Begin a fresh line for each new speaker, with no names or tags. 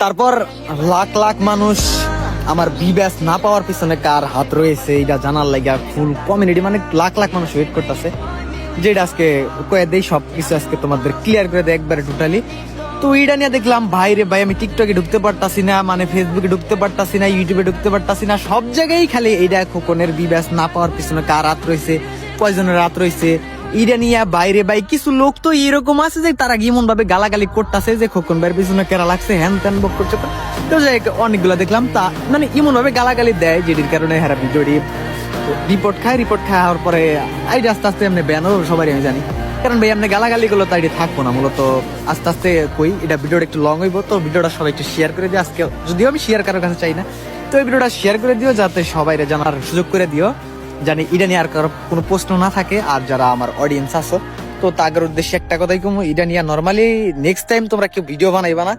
তারপর লাখ লাখ মানুষ আমার বি ব্যাচ না পাওয়ার পিছনে কার হাত রয়েছে এটা জানার লাগা ফুল কমিউনিটি মানে লাখ লাখ মানুষ ওয়েট করতেছে, যেটা আজকে কয়ে দেই সবকিছু আজকে তোমাদের ক্লিয়ার করে দেয় একবারে টোটালি। তো এইটা নিয়ে দেখলাম ভাই রে ভাই, আমি টিকটকে ঢুকতে পারতাছি না, মানে ফেসবুকে ঢুকতে পারতাছি না, ইউটিউবে ঢুকতে পারতাছি না, সব জায়গায় খালি এইটা খোকনের বি ব্যাচ না পাওয়ার পিছনে কার হাত রয়েছে, কয়জনের হাত রয়েছে এইটা নিয়ে। বাইরে ভাই কিছু লোক তো এরকম আছে যে তারা এমন ভাবে গালাগালি করতেছে যে খোকন ভাইয়ের পিছনে কেরা লাগছে, হ্যান ত্যান বক করছে। তো যাই হোক, অনেকগুলো দেখলাম তা মানে এমন ভাবে গালাগালি দেয় যেটির কারণে হ্যাঁ ভিডিওটি রিপোর্ট খায় হওয়ার পরে আইডি আস্তে আস্তে এমনি ব্যান হবে সবাই আমি জানি। কারণ ভাই এমনি গালাগালি গুলো তো আইডি থাকবো না, মূলত আস্তে আস্তে কই এটা ভিডিওটা একটু লং হইব, তো ভিডিওটা সবাই একটু শেয়ার করে দিও আজকে, যদিও আমি শেয়ার কারোর কাছে চাই না। তো এই ভিডিওটা শেয়ার করে দিও যাতে সবাই জানার সুযোগ করে দিও, জানি এটা নিয়ে আর কারো কোনো প্রশ্ন না থাকে। আর যারা আমার অডিয়েন্স আছো তো তাদের উদ্দেশ্যে একটা কথাই কমু, এটা নিয়ে নর্মালি নেক্সট টাইম তোমরা কেউ ভিডিও বানাইবা না,